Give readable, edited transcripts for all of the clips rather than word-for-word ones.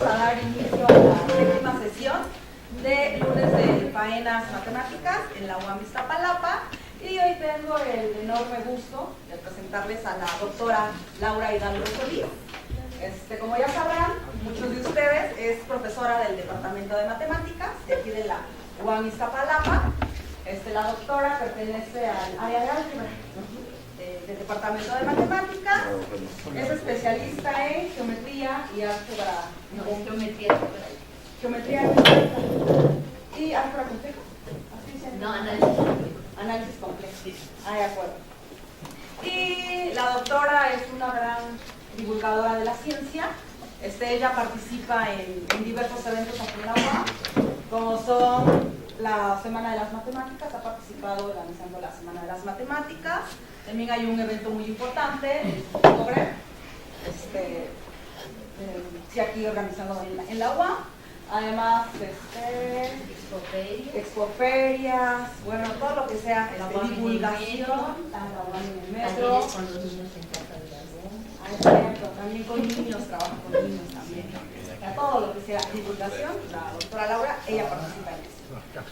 A dar inicio a la séptima sesión de lunes de faenas matemáticas en la UAM Iztapalapa, y hoy tengo el enorme gusto de presentarles a la doctora Laura Hidalgo Solís. Como ya sabrán, muchos de ustedes, es profesora del Departamento de Matemáticas de aquí de la UAM Iztapalapa. La doctora pertenece al área de álgebra del Departamento de Matemáticas. Es especialista en geometría y álgebra. Geometría y álgebra compleja. No, análisis complejo. Análisis complejo. De acuerdo. Y la doctora es una gran divulgadora de la ciencia. Ella participa en diversos eventos aquí en la UAM, como son la Semana de las Matemáticas. Ha participado organizando la Semana de las Matemáticas. También hay un evento muy importante, el octubre, sí, aquí organizando en la UAM. Además, expoferias, bueno, todo lo que sea divulgación, la UAM en el metro. Con los niños en casa de algo. También con niños, trabaja con niños también. Todo lo que sea divulgación, la doctora Laura, ella participa en eso.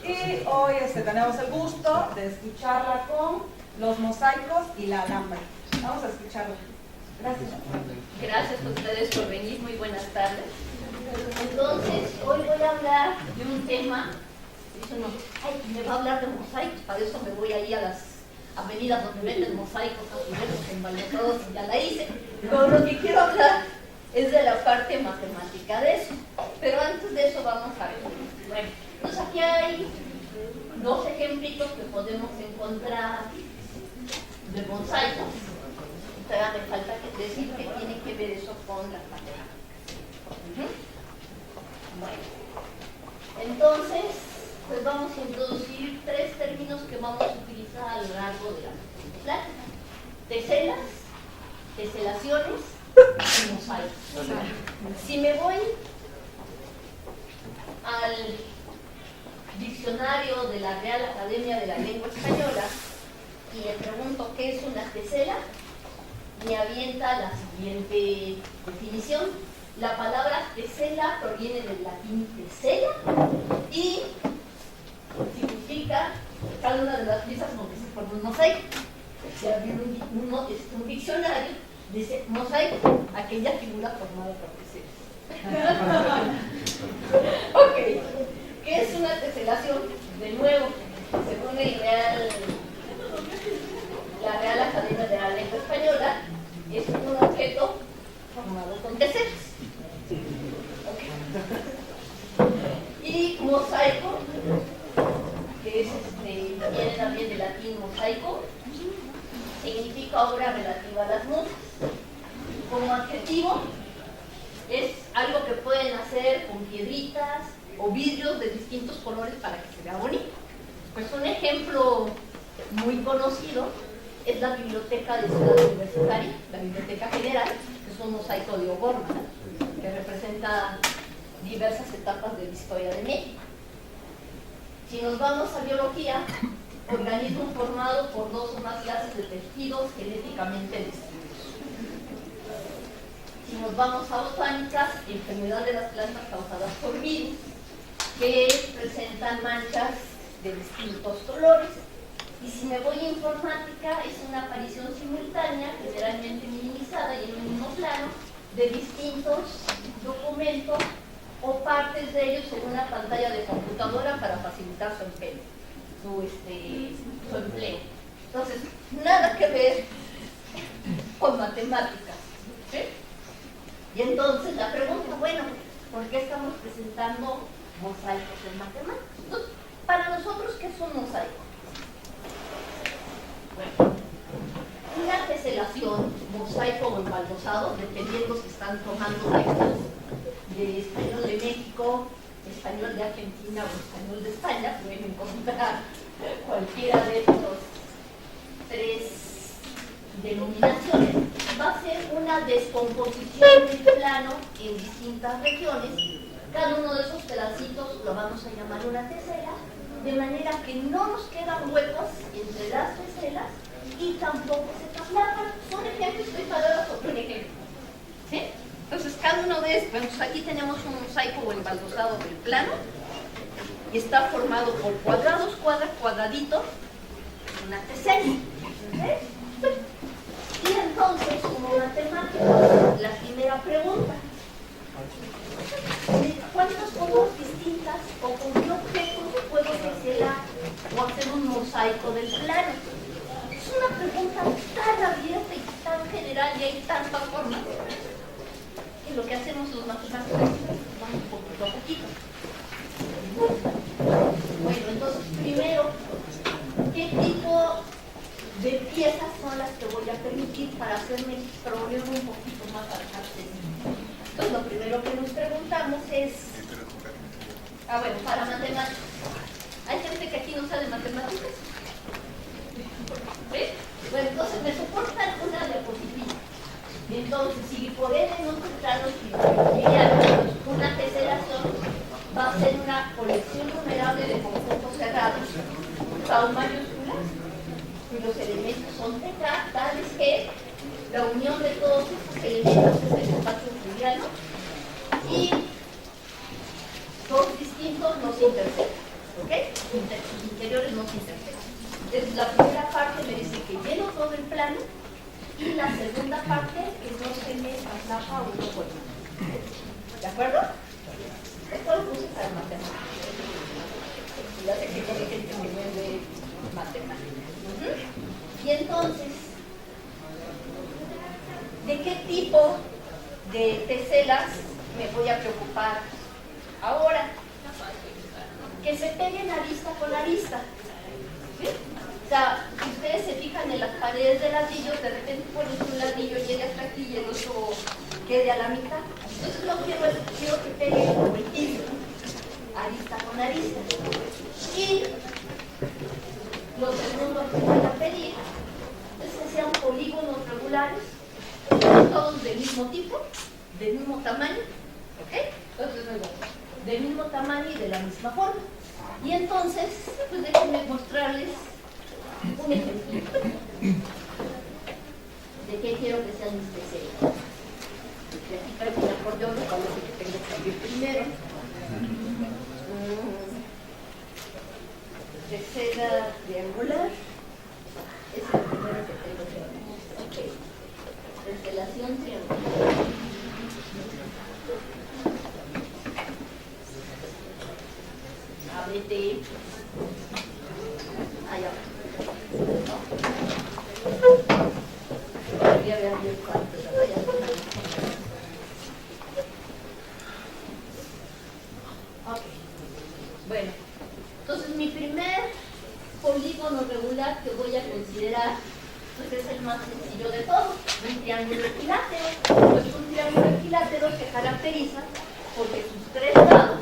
Y hoy tenemos el gusto de escucharla con los mosaicos y la alambre. Vamos a escucharla. Gracias. Gracias a ustedes por venir, muy buenas tardes. Entonces, hoy voy a hablar de un tema. Dice uno, me va a hablar de mosaicos, para eso me voy ahí a las avenidas donde venden mosaicos, azuleros, embalsados, y ya la hice. Pero lo que quiero hablar es de la parte matemática de eso. Pero antes de eso vamos a ver. Bueno, pues aquí hay dos ejemplitos que podemos encontrar de mosaicos. Todavía me falta decir que tiene que ver eso con las matemáticas. Bueno, entonces, pues vamos a introducir tres términos que vamos a utilizar a lo largo de la plática: teselas, teselaciones y mosaicos. Si me voy al diccionario de la Real Academia de la Lengua Española y le pregunto qué es una tesela, me avienta la siguiente definición. La palabra tesela proviene del latín tesela y significa cada una de las piezas donde se forma un mosaico. Si abrir un diccionario, dice mosaico, aquella figura formada por teselas. Ok, ¿qué es una teselación? De nuevo, según la Real Academia de la Lengua Española, es un objeto formado con teselas. Y mosaico, que viene también del latín mosaico, significa obra relativa a las musas. Como adjetivo, es algo que pueden hacer con piedritas o vidrios de distintos colores para que se vea bonito. Pues un ejemplo muy conocido es la biblioteca de Ciudad Universitaria, la Biblioteca General, que es un mosaico de O'Gorman, que representa diversas etapas de la historia de México. Si nos vamos a biología, organismo formado por dos o más clases de tejidos genéticamente distintos. Si nos vamos a botánica, enfermedad de las plantas causadas por virus, que presentan manchas de distintos colores. Y si me voy a informática, es una aparición simultánea, generalmente minimizada y en un mismo plano, de distintos documentos o partes de ellos en una pantalla de computadora para facilitar su empleo. Entonces, nada que ver con matemáticas. ¿Sí? Y entonces la pregunta, bueno, ¿por qué estamos presentando mosaicos en matemáticas? Entonces, para nosotros, ¿qué es un mosaico? Bueno, una teselación, mosaico o embaldosado, dependiendo si están tomando textos de español de México, español de Argentina o español de España, pueden encontrar cualquiera de estos tres denominaciones. Va a ser una descomposición del plano en distintas regiones. Cada uno de esos pedacitos lo vamos a llamar una tesela, de manera que no nos quedan huecos entre las teselas y tampoco se traslapan. Son ejemplos, estoy para dar otro ejemplo. ¿Sí? Entonces, cada uno de estos, bueno, pues aquí tenemos un mosaico o embaldosado del plano y está formado por cuadrados, cuadraditos, una tesela. ¿Ok? Y entonces, como matemática, la primera pregunta: ¿cuántas formas distintas o con qué objetos puedo teselar o hacer un mosaico del plano? Es una pregunta tan abierta y tan general y hay tantas formas que lo que hacemos los matemáticos es vamos poquito a poquito. Bueno, entonces primero, ¿qué tipo de piezas son las que voy a permitir para hacerme el problema un poquito más accesible? Entonces lo primero que nos preguntamos es, bueno, para matemáticas. ¿Hay gente que aquí no sabe matemáticas? ¿Sí? Bueno, entonces me soportan una diapositiva. Entonces, si por N no encontrarlos una teselación va a ser una colección numerable de conjuntos cerrados, tau mayúsculas, cuyos elementos son teta, tales que la unión de todos estos elementos es el espacio euclidiano y dos distintos no se intersectan, ¿ok? Sus interiores no se intersectan. Entonces, la primera parte me dice que lleno todo el plano y la segunda parte que no se me traslapa uno por uno. ¿De acuerdo? Esto lo puse para matemáticas. Ya sé que hay gente que no ve matemáticas. Y entonces, ¿de qué tipo de teselas me voy a preocupar ahora? Que se peguen arista con arista. ¿Sí? O sea, si ustedes se fijan en las paredes de ladrillos, de repente pones un ladrillo, llegue hasta aquí y el otro quede a la mitad. Entonces lo que quiero que pegue como el piso, arista con arista. Y lo segundo que voy a pedir es que sean polígonos regulares, todos del mismo tipo, del mismo tamaño, ¿ok? Entonces, del mismo tamaño y de la misma forma. Y entonces, pues déjenme mostrarles un ejemplo de qué quiero que sean mis teselas. Y aquí traigo un acordeón, me parece que tengo que abrir primero. Tesela triangular. Es el primero que tengo que abrir. Ok. Teselación triangular. Ábrete. Allá va. Podría haber abierto antes, ok. Bueno, entonces mi primer polígono regular que voy a considerar pues es el más sencillo de todos, un triángulo equilátero. Pues un triángulo equilátero se caracteriza porque sus tres lados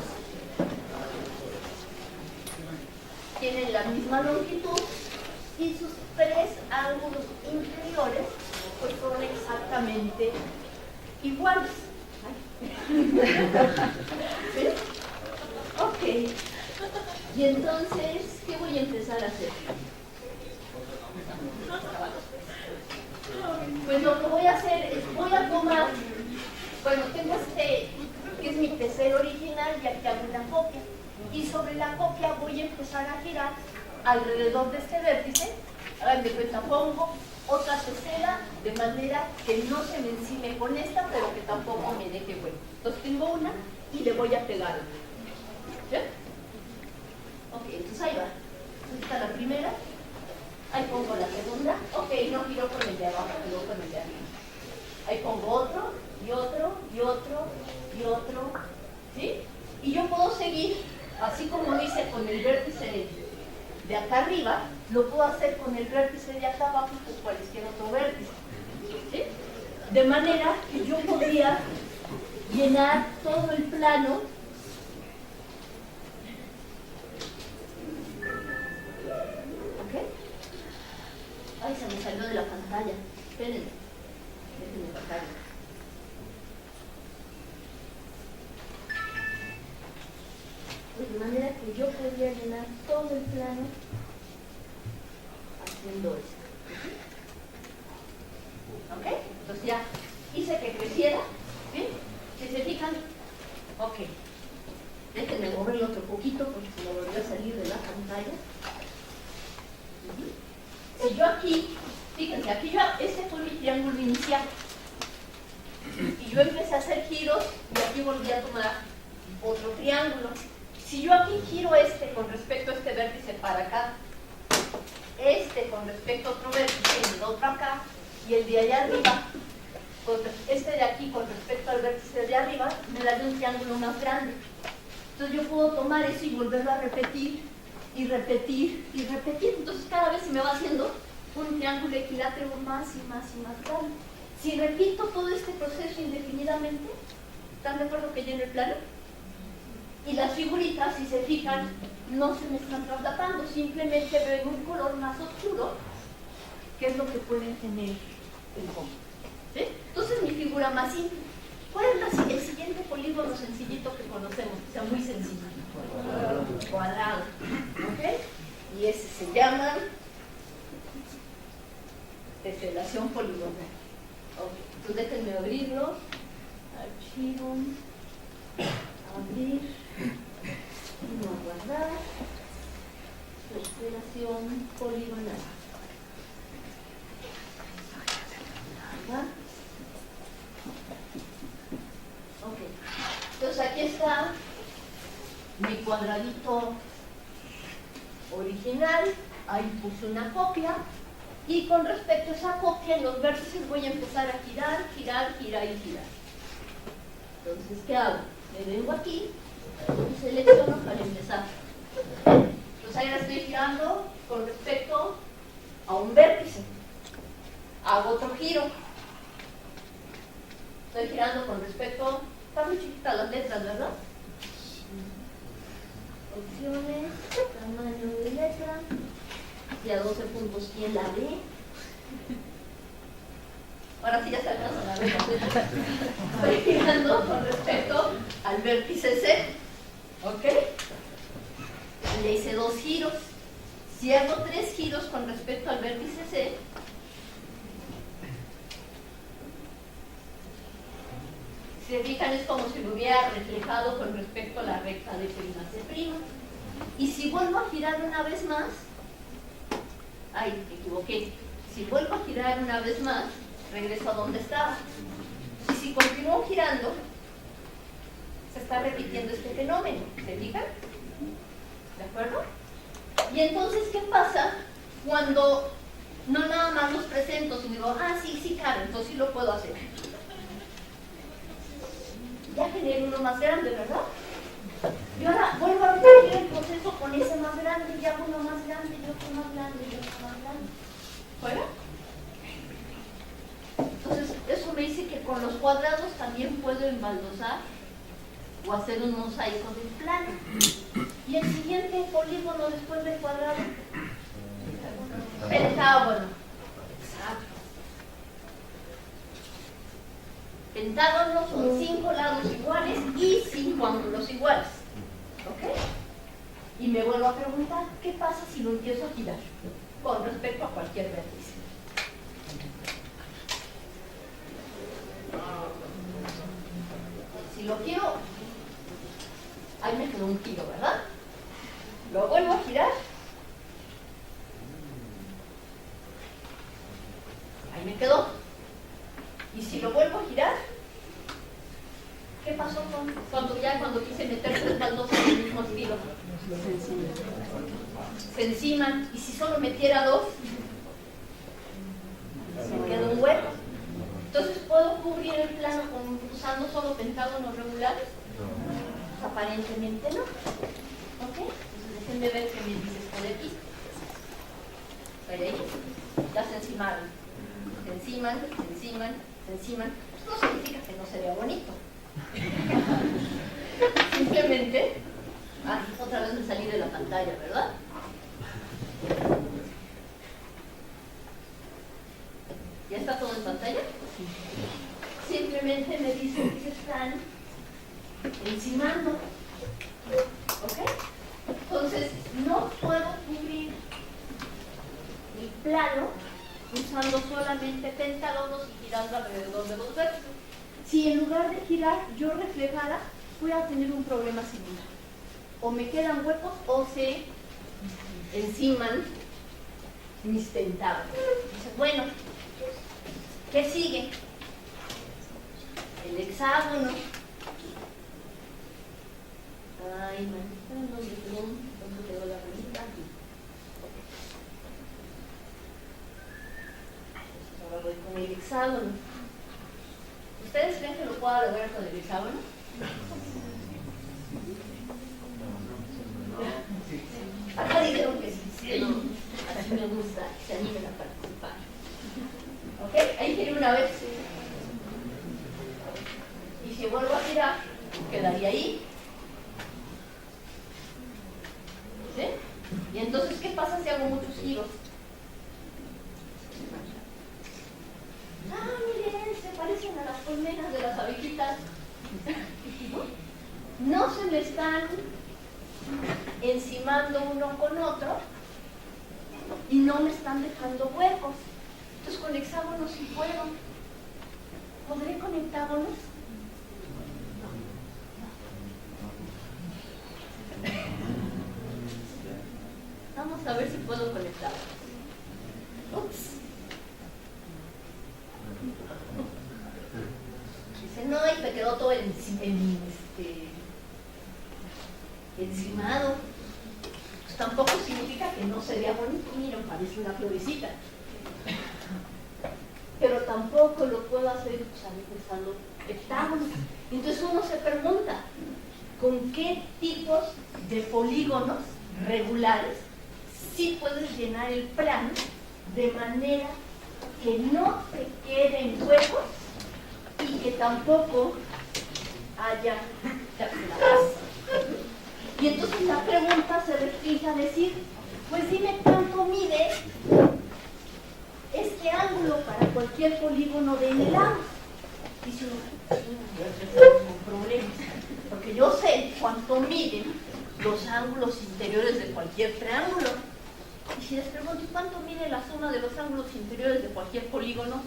tienen la misma longitud y sus tres ángulos inferiores pues son exactamente iguales. ¿Sí? Ok. Y entonces, ¿qué voy a empezar a hacer? Pues lo que voy a hacer es, voy a tomar, bueno, tengo este, que es mi tesel original, y aquí hago una copia. Y sobre la copia voy a empezar a girar alrededor de este vértice. Hagan de cuenta, pongo otra tesela de manera que no se me encime con esta, pero que tampoco me deje hueco. Entonces tengo una y le voy a pegar otra. ¿Sí? Ok, entonces ahí va. Aquí está la primera. Ahí pongo la segunda. Ok, no giro con el de abajo, giro con el de arriba. Ahí pongo otro, y otro, y otro, y otro. ¿Sí? Y yo puedo seguir, así como hice con el vértice de acá arriba, lo puedo hacer con el vértice de acá abajo, pues cualquier otro vértice. ¿Sí? De manera que yo podría llenar todo el plano Ay, se me salió de la pantalla. Espérenme. Déjenme bajar. Pues de manera que yo podría llenar todo el plano haciendo esto. ¿Ok? Entonces ya hice que creciera. ¿Bien? se fijan? Ok. Déjenme moverlo otro poquito porque se me volvió a salir de la pantalla. Si yo aquí, fíjense, aquí este fue mi triángulo inicial. Y yo empecé a hacer giros y aquí volví a tomar otro triángulo. Si yo aquí giro este con respecto a este vértice para acá, este con respecto a otro vértice y el otro acá, y el de allá arriba, este de aquí con respecto al vértice de arriba, me da un triángulo más grande. Entonces yo puedo tomar eso y volverlo a repetir, y repetir, y repetir. Entonces cada vez se me va haciendo un triángulo equilátero más y más y más grande. Si repito todo este proceso indefinidamente, ¿están de acuerdo que lleno el plano? Y las figuritas, si se fijan, no se me están traslapando, simplemente veo en un color más oscuro qué es lo que pueden tener en común. ¿Sí? Entonces mi figura más simple. ¿Cuál es el siguiente polígono sencillito que conocemos? Que sea muy sencillo. Cuadrado. ¿Ok? Y ese se llama teselación poligonal. Ok, entonces déjenme abrirlo. Archivo. Abrir. No guardar. Teselación poligonal. ¿Va? Ok, entonces aquí está mi cuadradito original, ahí puse una copia y con respecto a esa copia en los vértices voy a empezar a girar, girar, girar y girar. Entonces, ¿qué hago? Me vengo aquí y selecciono para empezar. Entonces ahora estoy girando con respecto a un vértice. Hago otro giro. Estoy girando con respecto, están muy chiquitas las letras, ¿verdad? Opciones, tamaño de letra, y a 12 puntos, ¿quién la ve? Ahora sí ya se alcanzan a ver las letras. Estoy girando con respecto al vértice C, ¿ok? Le hice 2 giros. Si hago 3 giros con respecto al vértice C, si se fijan, es como si lo hubiera reflejado con respecto a la recta de prima C'. Y si vuelvo a girar una vez más, ay, me equivoqué. Si vuelvo a girar una vez más, regreso a donde estaba. Y si continúo girando, se está repitiendo este fenómeno. ¿Se fijan? ¿De acuerdo? Y entonces, ¿qué pasa cuando no nada más los presento, sino digo, sí, claro, entonces sí lo puedo hacer? Ya generé uno más grande, ¿verdad? Y ahora vuelvo a repetir el proceso con ese más grande, y hago uno más grande, y otro más grande, y otro más grande. ¿Fuera? Entonces, eso me dice que con los cuadrados también puedo embaldosar o hacer un mosaico del plano. Y el siguiente polígono después del cuadrado, pentágono. Exacto. Pentágonos son 5 lados iguales y 5 ángulos iguales. ¿Ok? Y me vuelvo a preguntar, ¿qué pasa si lo empiezo a girar con respecto a cualquier vértice? Si lo quiero, ahí me quedó un giro, ¿verdad? Lo vuelvo a girar. Ahí me quedó. Y si lo vuelvo a girar, ¿qué pasó cuando quise meter 3 baldosas en el mismo estilo? Se enciman. Y si solo metiera 2, se queda un hueco. Entonces, ¿puedo cubrir el plano usando solo pentágonos regulares? Pues, aparentemente no. ¿Ok? Entonces, déjenme ver qué me dice esto de aquí. ¿Veis? Ya se encimaron. Se enciman, se enciman, se enciman. Pues no significa que no se vea bonito. Simplemente, otra vez me salí de la pantalla, ¿verdad? ¿Ya está todo en pantalla? Simplemente me dicen que se están encimando. ¿Ok? Entonces, no puedo cubrir el plano usando solamente pentágonos y girando alrededor de los vértices. si en lugar de girar yo reflejara, voy a tener un problema similar. O me quedan huecos o se enciman mis tentáculos. Dice, bueno, ¿qué sigue? El hexágono. Ay, manita, ¿dónde quedó la manita? Ahora voy con el hexágono. ¿Ustedes creen que lo puedo lograr con el hexágono? Acá dijeron que sí, sí, no. Así me gusta, que se animen a participar. ¿Ok? Ahí quiere una vez. Y si vuelvo a girar, quedaría ahí. ¿Sí? Y entonces, ¿qué pasa si hago muchos giros? Ah, miren, se parecen a las colmenas de las abejitas. No se me están encimando uno con otro y no me están dejando huecos. Entonces con hexágonos sí puedo. ¿Podré con hectágonos? Vamos a ver si puedo conectar. Ups. Dice, no, y te quedó todo encimado. Pues tampoco significa que no sería bonito. Miren, parece una florecita. Pero tampoco lo puedo hacer usando hectágonos. Entonces uno se pregunta, ¿con qué tipos de polígonos regulares sí puedes llenar el plano de manera que no te queden huecos y que tampoco haya terminadas? Y entonces la pregunta se restringe a decir, pues dime cuánto mide este ángulo para cualquier polígono de N lados. Dice uno, con problemas, porque yo sé cuánto miden los ángulos interiores de cualquier triángulo. Y si les pregunto, ¿cuánto mide la suma de los ángulos interiores de cualquier polígono?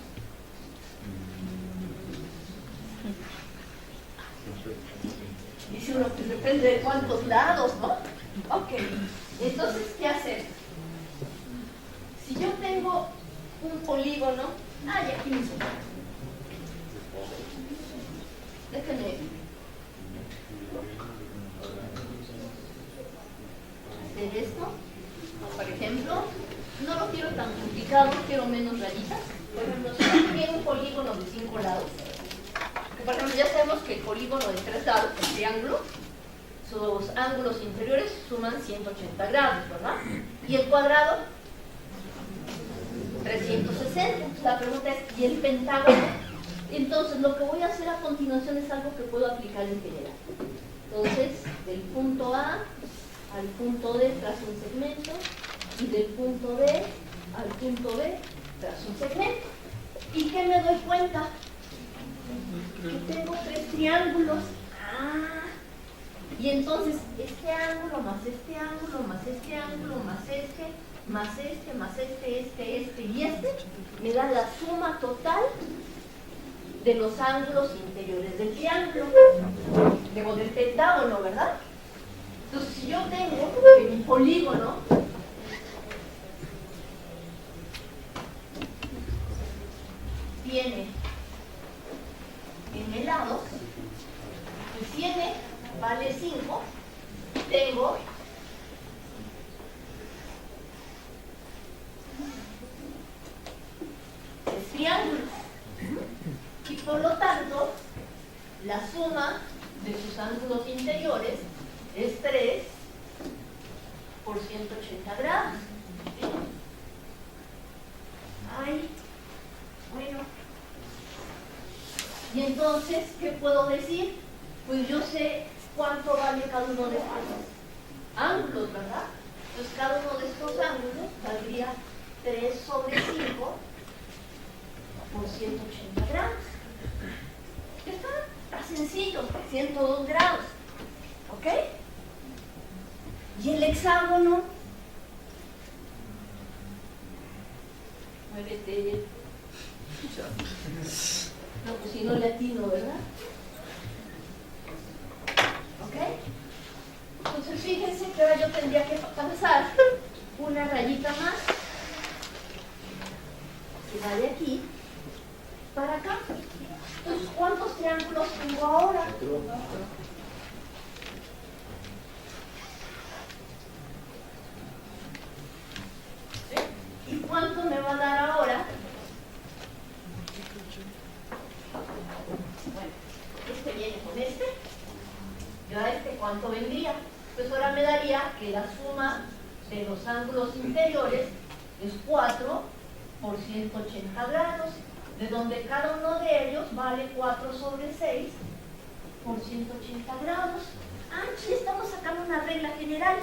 Dice uno, pues depende de cuántos lados, ¿no? Ok, entonces, ¿qué hacer? Si yo tengo un polígono, y aquí mismo. Déjenme hacer esto. Por ejemplo, no lo quiero tan complicado, quiero menos rayitas. Por ejemplo, si yo quiero un polígono de 5 lados, que por ejemplo ya sabemos que el polígono de 3 lados, el triángulo, sus ángulos interiores suman 180 grados, ¿verdad? Y el cuadrado, 360. La pregunta es, ¿y el pentágono? Entonces, lo que voy a hacer a continuación es algo que puedo aplicar en general. Entonces, del punto A al punto D trazo un segmento y del punto D al punto B trazo un segmento. ¿Y qué me doy cuenta? Que tengo 3 triángulos. Y entonces este ángulo más este ángulo más este ángulo más este más este más este y este me da la suma total de los ángulos interiores del triángulo, luego del pentágono, ¿verdad? Entonces, si yo tengo que mi polígono tiene n lados, y si n vale 5, tengo tres triángulos. Y por lo tanto, la suma de sus ángulos interiores es 3 por 180 grados. Bueno. Y entonces, ¿qué puedo decir? Pues yo sé cuánto vale cada uno de estos ángulos, ¿verdad? Entonces, cada uno de estos ángulos valdría 3 sobre 5 por 180 grados. Está sencillo, 102 grados. ¿Ok? Y el hexágono, muévete. No, pues si no le atino, ¿verdad? que ahora yo tendría que pasar una rayita más que va de aquí para acá. Entonces, ¿cuántos triángulos tengo ahora? ¿Y cuánto me va a dar ahora? Bueno, este viene con este. ¿Y ahora este cuánto vendría? Pues ahora me daría que la suma de los ángulos interiores es 4 por 180 grados, de donde cada uno de ellos vale 4 sobre 6 por 180 grados. Aquí estamos sacando una regla general.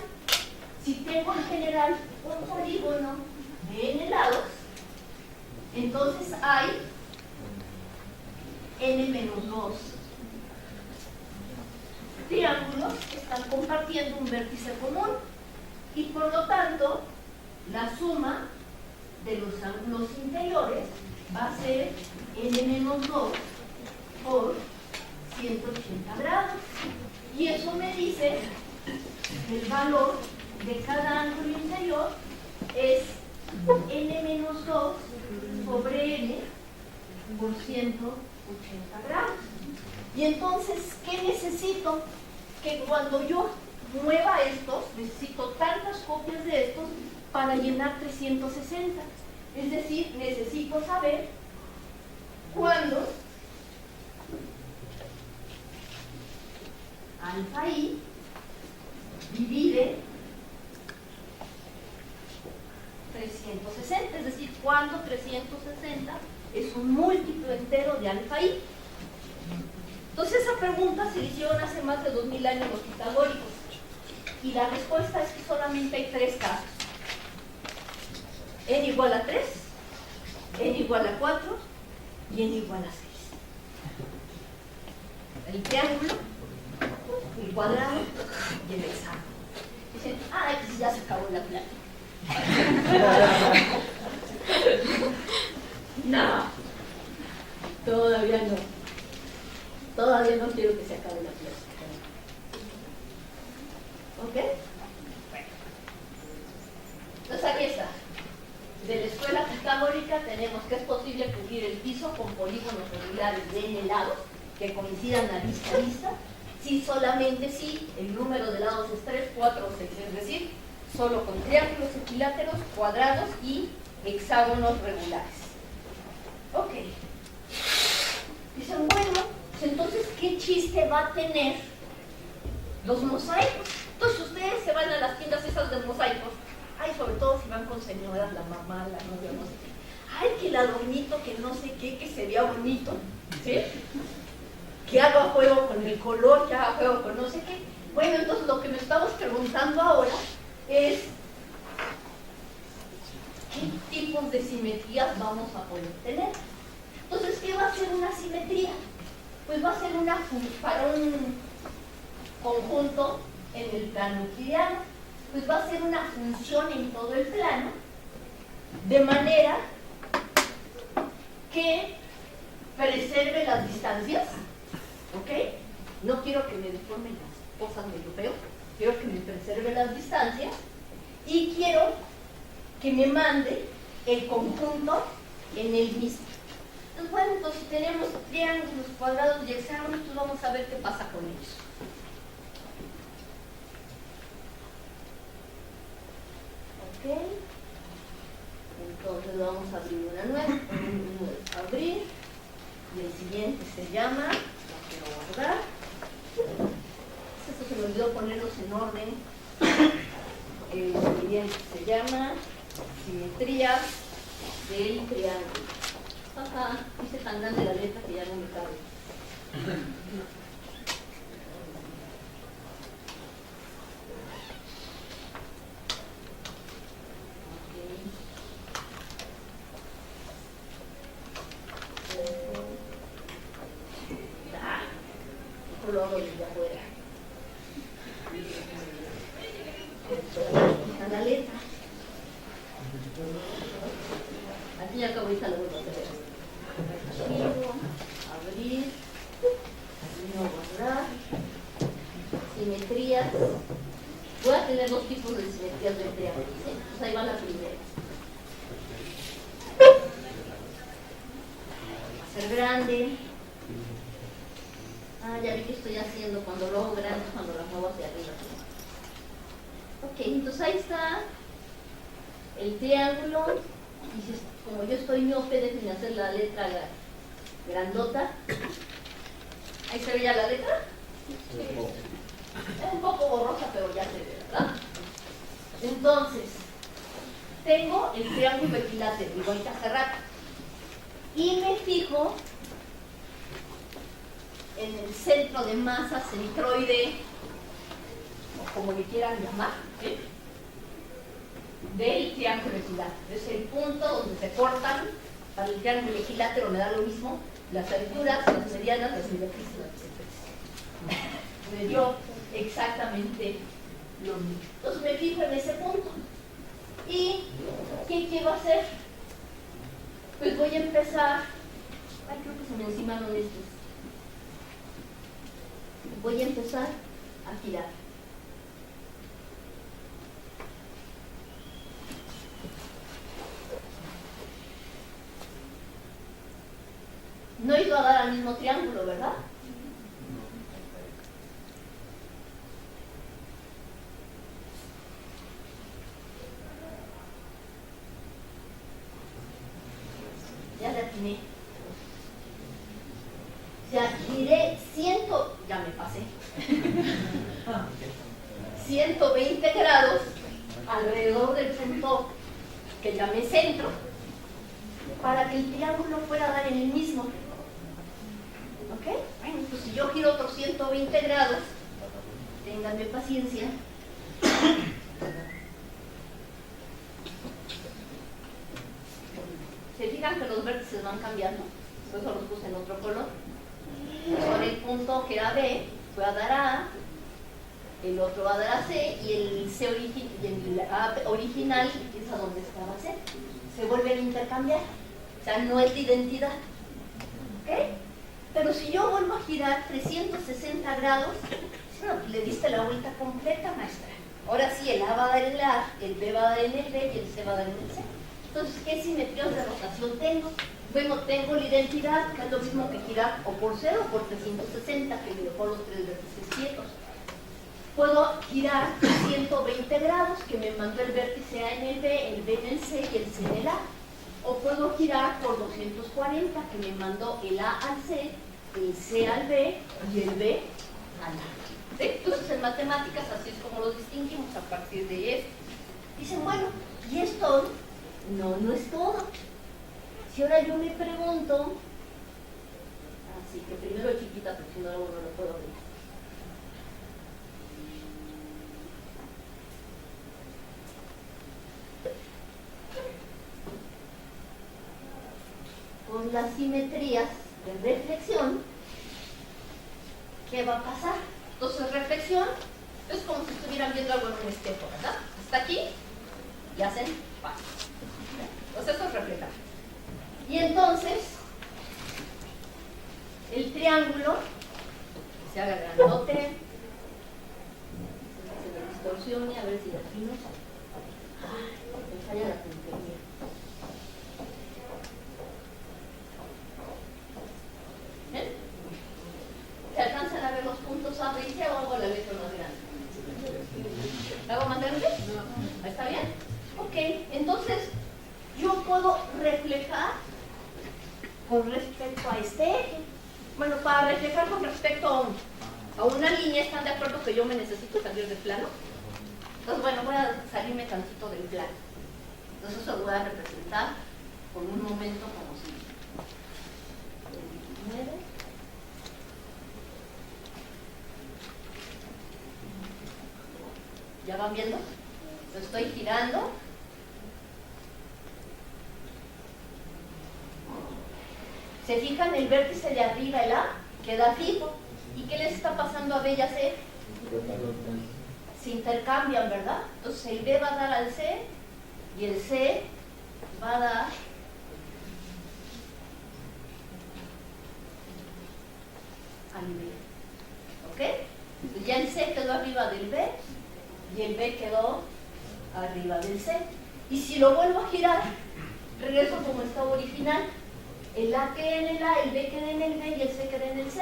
Si tengo en general un polígono de n lados, entonces hay n-2 triángulos que están compartiendo un vértice común, y por lo tanto la suma de los ángulos interiores va a ser n-2 por 180 grados, y eso me dice que el valor de cada ángulo interior es n-2 sobre n por 180 grados. Y entonces, ¿qué necesito? Que cuando yo mueva estos, necesito tantas copias de estos para llenar 360. Es decir, necesito saber cuándo alfa i divide 360, es decir, cuando 360 es un múltiplo entero de alfa i. Entonces esa pregunta se hicieron hace más de 2000 años los pitagóricos, y la respuesta es que solamente hay 3 casos: n igual a 3, n igual a 4 y n igual a 6. El triángulo, el cuadrado y el hexágono. Dicen, pues ya se acabó la plática. No, todavía no. Todavía no quiero que se acabe la plática. ¿Ok? Bueno. Entonces aquí está. De la escuela pitagórica tenemos que es posible cubrir el piso con polígonos regulares de n lados que coincidan a vista a vista, si solamente si el número de lados es 3, 4 o 6, es decir, solo con triángulos equiláteros, cuadrados y hexágonos regulares. Ok. Dicen, bueno, pues entonces, ¿qué chiste va a tener los mosaicos? Entonces, ustedes se van a las tiendas esas de mosaicos, sobre todo si van con señoras, la mamá, la novia, no sé qué. Que el adornito, que no sé qué, que se vea bonito, ¿sí? Que haga juego con el color, que haga juego con no sé qué. Bueno, entonces lo que me estamos preguntando ahora es ¿qué tipos de simetrías vamos a poder tener? Entonces, ¿qué va a ser una simetría? Pues va a ser para un conjunto en el plano euclidiano, pues va a ser una función en todo el plano, de manera que preserve las distancias, ¿ok? No quiero que me deformen las cosas medio feo, quiero que me preserve las distancias, y quiero que me mande el conjunto en el mismo. Entonces, bueno, entonces si tenemos triángulos, cuadrados y hexágonos, pues vamos a ver qué pasa con ellos. Ok. Entonces vamos a abrir una nueva. Abrir. Y el siguiente se llama, lo quiero guardar. Esto se me olvidó ponerlos en orden. El siguiente se llama simetrías del triángulo. Hice tan grande la letra que ya no me cabe. Esto lo hago desde afuera. Está la letra. Al fin y al cabo ahorita lo vuelvo a hacer. Archivo, abrir, guardar, simetrías voy a tener dos tipos de simetrías de triángulo, ¿sí? Pues ahí va la primera. Va a ser grande. Ya vi que estoy haciendo, cuando lo hago grande, cuando lo muevo hacia arriba. Ok, entonces ahí está el triángulo. Y como yo estoy miope, déjenme hacer la letra grandota. Ahí se ve ya la letra. Es un poco borrosa, pero ya se ve, ¿verdad? Entonces, tengo el triángulo equilátero, igual que hace rato. Y me fijo en el centro de masa centroide, o como le quieran llamar, ¿sí?, del triángulo equilátero. Es el punto donde se cortan. Para el triángulo equilátero me da lo mismo las alturas, las medianas, las directrices, las bisectrices. Me dio exactamente lo mismo. Entonces me fijo en ese punto. ¿Y qué quiero hacer? Pues voy a empezar. Ay, creo que se me encimaron estos. Voy a empezar a girar. No he ido a dar al mismo triángulo, ¿verdad? Ya le atiné. Ya giré 100, ya me pasé. 120 grados alrededor del punto que llamé centro, para que el triángulo fuera a dar en el mismo. ¿Ok? Bueno, pues si yo giro otros 120 grados, ténganme paciencia. ¿Se fijan que los vértices van cambiando? Por eso los puse en otro color. Con el punto que era B, fue a dar A, el otro va a dar a C, y el C el A original es a donde estaba C. Se vuelven a intercambiar. O sea, no es de identidad. ¿Ok? Pero si yo vuelvo a girar 360 grados, bueno, le diste la vuelta completa, maestra. Ahora sí, el A va a dar en el A, el B va a dar en el B y el C va a dar en el C. Entonces, ¿qué simetrías de rotación tengo? Bueno, tengo la identidad, que es lo mismo que girar o por 0 o por 360, que me dejó los tres vértices quietos. Puedo girar 120 grados, que me mandó el vértice A en el B en el C y el C en el A. O puedo girar por 240, que me mandó el A al C, el C al B y el B al A. ¿Sí? Entonces, en matemáticas así es como lo distinguimos a partir de esto. Dicen, bueno, ¿y esto? No, no es todo. Si ahora yo me pregunto, así que primero chiquita, porque si no, no lo puedo abrir. Con las simetrías de reflexión, ¿qué va a pasar? Entonces, reflexión es como si estuvieran viendo algo en un espejo, ¿verdad? Está aquí y hacen ¡pam! Entonces, eso es reflejar. Y entonces, el triángulo se haga grandote, se me distorsione, a ver si aquí no. Me falla la puntería. ¿Ven? ¿Se alcanzan a ver los puntos A, B y C o hago la letra más grande? ¿La hago más grande? No. ¿Está bien? Ok, entonces yo puedo reflejar con respecto a este eje. Bueno, para reflejar con respecto a una línea, ¿están de acuerdo que yo me necesito salir del plano? Entonces, bueno, voy a salirme tantito del plano. Entonces eso lo voy a representar por un momento como si... ¿Ya van viendo? Lo estoy girando. ¿Se fijan? El vértice de arriba, el A, queda fijo. ¿Y qué les está pasando a B y a C? Se intercambian, ¿verdad? Entonces el B va a dar al C y el C va a dar al B. ¿Ok? Entonces ya el C quedó arriba del B y el B quedó arriba del C. Y si lo vuelvo a girar, regreso como estaba original. El A queda en el A, el B queda en el B y el C queda en el C.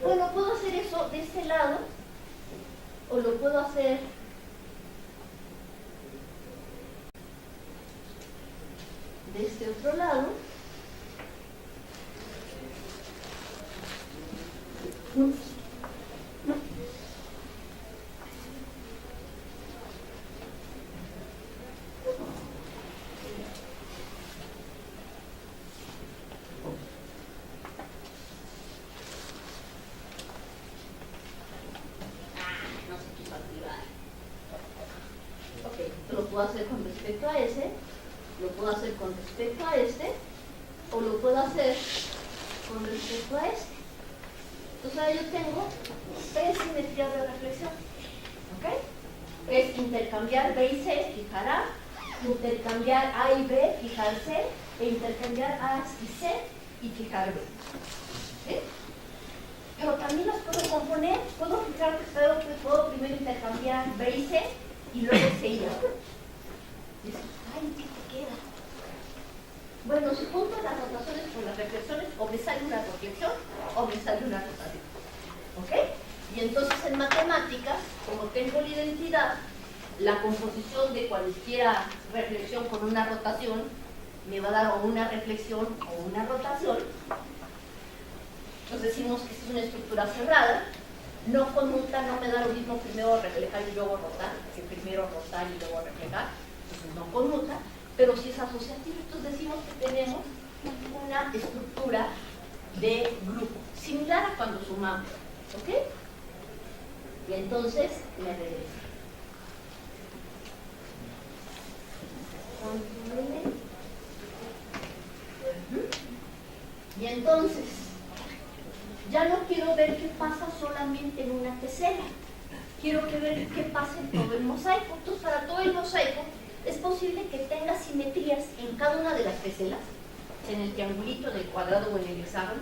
Bueno, puedo hacer eso de este lado o lo puedo hacer de este otro lado. Lo puedo hacer con respecto a ese, lo puedo hacer con respecto a este, o lo puedo hacer con respecto a este. Entonces ahora yo tengo tres simetrías de reflexión. ¿Ok? Es intercambiar B y C, fijar A, intercambiar A y B, fijar C, e intercambiar A y C y fijar B. ¿Sí? Pero también las puedo componer, puedo fijar que puedo primero intercambiar B y C y luego C y A. Dices, ay, ¿qué te queda? Bueno, si junto las rotaciones con las reflexiones, o me sale una reflexión o me sale una rotación. ¿Ok? Y entonces en matemáticas, como tengo la identidad, la composición de cualquiera reflexión con una rotación me va a dar o una reflexión o una rotación. Nos decimos que es una estructura cerrada, no conmuta, no me da lo mismo primero reflejar y luego rotar, que primero rotar y luego reflejar, entonces no conmuta, pero sí es asociativo. Entonces decimos que tenemos una estructura de grupo, similar a cuando sumamos, ¿ok? Y entonces me regreso. Y entonces, ya no quiero ver qué pasa solamente en una tesela, quiero ver qué pasa en todo el mosaico. Entonces, para todo el mosaico, es posible que tenga simetrías en cada una de las teselas, en el triangulito, en el cuadrado o en el hexágono,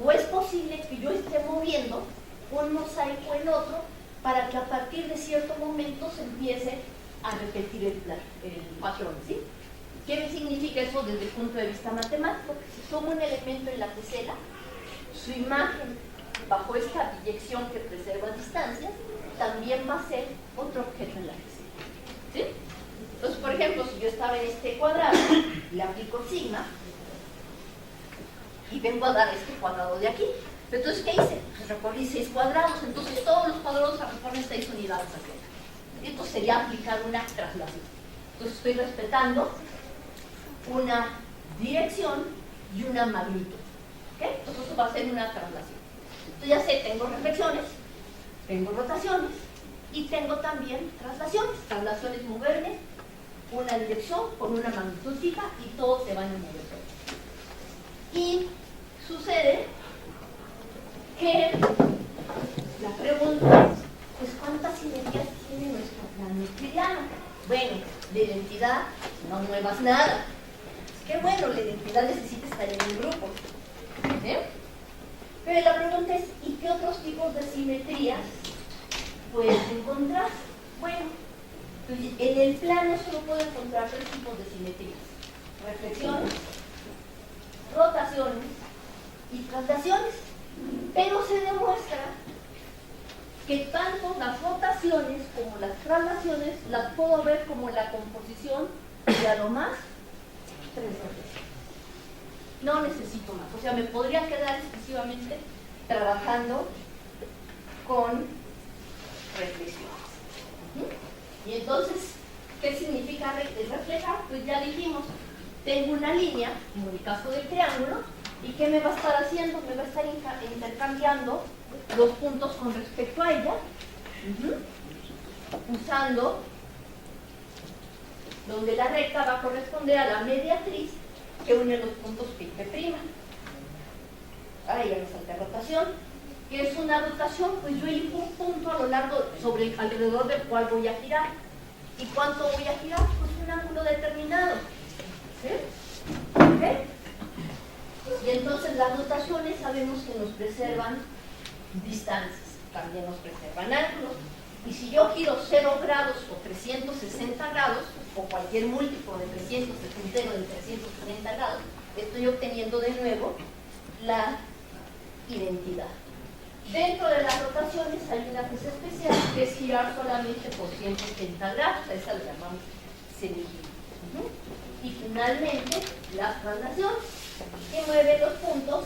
o es posible que yo esté moviendo un mosaico en otro para que a partir de cierto momento se empiece a repetir el patrón, ¿sí? ¿Qué significa eso desde el punto de vista matemático? Que si tomo un elemento en la tesela, su imagen bajo esta biyección que preserva distancias también va a ser otro objeto en la tesela, ¿sí? Entonces, por ejemplo, si yo estaba en este cuadrado, le aplico sigma y vengo a dar este cuadrado de aquí. Entonces, ¿qué hice? Pues recorrí 6 cuadrados, entonces todos los cuadrados recorren 6 unidades aquí. Esto sería aplicar una traslación. Entonces estoy respetando una dirección y una magnitud. ¿Ok? Entonces eso va a ser una traslación. Entonces ya sé, tengo reflexiones, tengo rotaciones y tengo también traslaciones. Traslación es moverme una dirección con una magnitud fija y todos se van a mover. Y sucede que la pregunta es, pues, ¿cuántas simetrías tiene nuestro plano euclidiano? Bueno, la identidad, no muevas nada. Es que bueno, la identidad necesita estar en el grupo. Pero la pregunta es, ¿y qué otros tipos de simetrías puedes encontrar? Bueno, en el plano solo puedo encontrar 3 tipos de simetrías: reflexiones, rotaciones y traslaciones. Pero se demuestra que tanto las rotaciones como las traslaciones las puedo ver como la composición de a lo más 3 reflexiones. No necesito más, o sea, me podría quedar exclusivamente trabajando con reflexiones. Y entonces, ¿qué significa reflejar? Pues ya dijimos, tengo una línea, como en el caso del triángulo, ¿y qué me va a estar haciendo? Me va a estar intercambiando los puntos con respecto a ella, usando donde la recta va a corresponder a la mediatriz que une los puntos P y P'. Ahora ya me salta rotación. ¿Qué es una rotación? Pues yo elijo un punto a lo largo, alrededor del cual voy a girar. ¿Y cuánto voy a girar? Pues un ángulo determinado. ¿Sí? ¿Okay? Y entonces las rotaciones sabemos que nos preservan distancias, también nos preservan ángulos. Y si yo giro 0 grados o 360 grados, o cualquier múltiplo de 360 o de 360 grados, estoy obteniendo de nuevo la identidad. Dentro de las rotaciones hay una cosa especial que es girar solamente por 180 grados, a esa la llamamos semigiro. Y finalmente, la traslación, que mueve los puntos,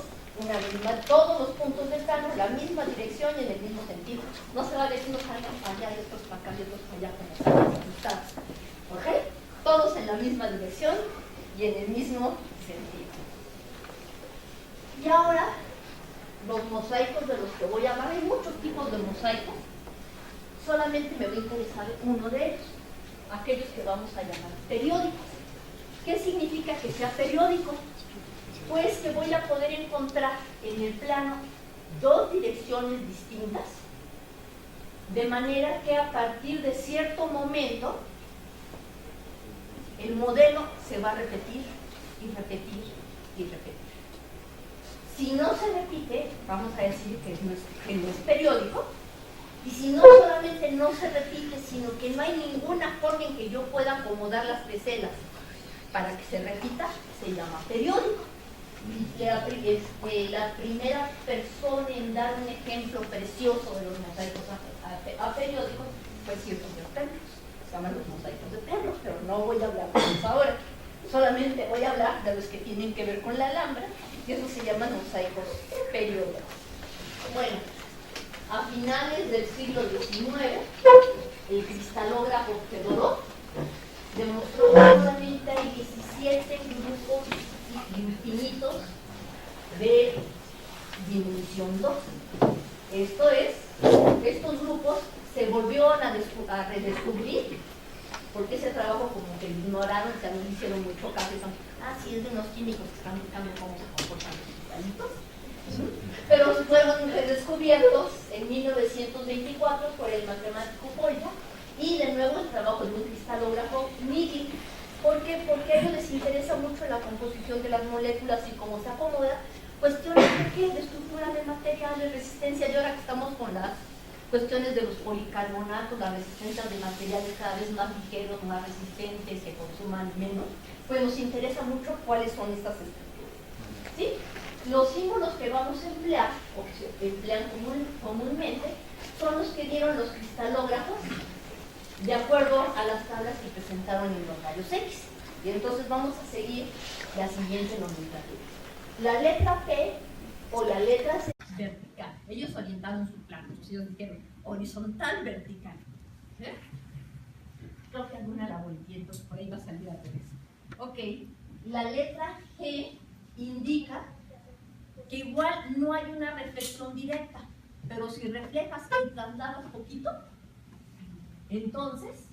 todos los puntos del plano, la misma dirección y en el mismo sentido. No se va a decir unos salgan para allá y otros para acá y otros para allá como están ajustados. ¿Ok? Todos en la misma dirección y en el mismo sentido. Y ahora, los mosaicos de los que voy a hablar, hay muchos tipos de mosaicos, solamente me va a interesar uno de ellos, aquellos que vamos a llamar periódicos. ¿Qué significa que sea periódico? Pues que voy a poder encontrar en el plano dos direcciones distintas, de manera que a partir de cierto momento el modelo se va a repetir y repetir y repetir. Si no se repite, vamos a decir que no es periódico, y si no solamente no se repite, sino que no hay ninguna forma en que yo pueda acomodar las pecelas para que se repita, se llama periódico. La primera persona en dar un ejemplo precioso de los mosaicos a periódicos fue cierto de Penrose. Se llaman los mosaicos de Penrose, pero no voy a hablar de eso ahora. Solamente voy a hablar de los que tienen que ver con la Alhambra, y eso se llaman mosaicos periódicos. Bueno, a finales del siglo XIX, el cristalógrafo Fedorov demostró que solamente hay 17 grupos infinitos de dimensión 2. Esto es, estos grupos se volvieron a redescubrir, porque ese trabajo como que ignoraron, que no hicieron mucho caso, sí, es de unos químicos que están buscando cómo se comportan los cristalitos. Pero fueron redescubiertos en 1924 por el matemático Polya, y de nuevo el trabajo de un cristalógrafo Nigel. ¿Por qué? Porque a ellos les interesa mucho la composición de las moléculas y cómo se acomoda, cuestiones de qué, de estructura de materiales, resistencia, y ahora que estamos con las cuestiones de los policarbonatos, la resistencia de materiales cada vez más ligeros, más resistentes, que consuman menos, pues nos interesa mucho cuáles son estas estructuras. ¿Sí? Los símbolos que vamos a emplear, o que se emplean comúnmente, son los que dieron los cristalógrafos de acuerdo a las tablas que presentaron en los rayos X. Y entonces vamos a seguir la siguiente nomenclatura. La letra P o la letra C vertical. Ellos orientaron su plano, ellos dijeron horizontal, vertical. Creo que alguna la volteé, entonces por ahí va a salir al revés. Ok, la letra G indica que igual no hay una reflexión directa, pero si reflejas y trasladas poquito, entonces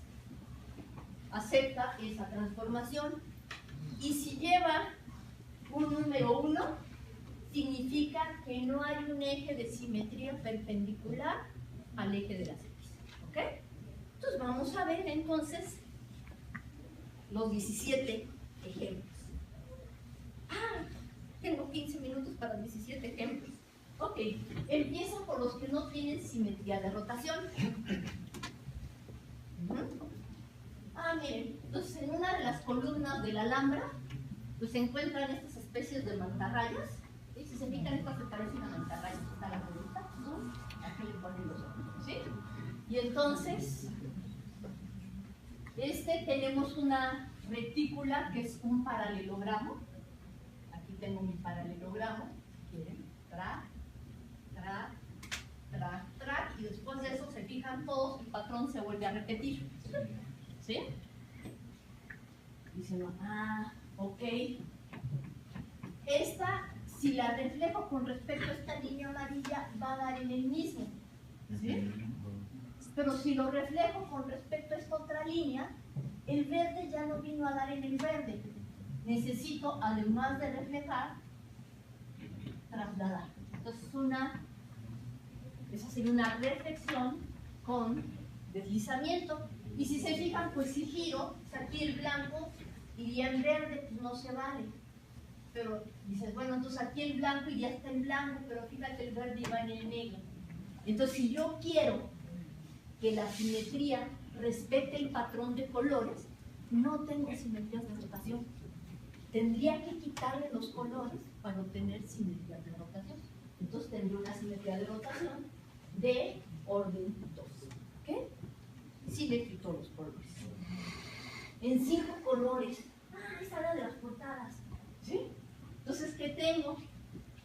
acepta esa transformación. Y si lleva un número 1, significa que no hay un eje de simetría perpendicular al eje de las X. ¿Ok? Entonces vamos a ver entonces los 17 ejemplos. Tengo 15 minutos para 17 ejemplos. Ok, empiezo por los que no tienen simetría de rotación. Miren, entonces en una de las columnas de la Alhambra pues se encuentran estas especies de mantarrayas. ¿Sí? Si se fijan, esta se parece a una mantarraya, está la bolita, ¿no? Aquí le ponen los ojos, ¿sí? Y entonces tenemos una retícula que es un paralelogramo. Aquí tengo mi paralelogramo, ¿quieren? Track, track, track, track, y después de eso se fijan todos, el patrón se vuelve a repetir. ¿Sí? Dicen, ok. Esta, si la reflejo con respecto a esta línea amarilla, va a dar en el mismo. ¿Sí? Pero si lo reflejo con respecto a esta otra línea, el verde ya no vino a dar en el verde. Necesito, además de reflejar, trasladar. Entonces, esa sería una reflexión con deslizamiento. Y si se fijan, pues si giro, aquí el blanco iría en verde, pues no se vale. Pero dices, bueno, entonces aquí el blanco iría hasta en blanco, pero fíjate, el verde iba en el negro. Entonces, si yo quiero que la simetría respete el patrón de colores, no tengo simetrías de rotación. Tendría que quitarle los colores para obtener simetrías de rotación. Entonces tendría una simetría de rotación de orden 2. ¿Ok? Sí le quito los colores. En 5 colores. Esta era de las portadas. ¿Sí? Entonces, ¿qué tengo?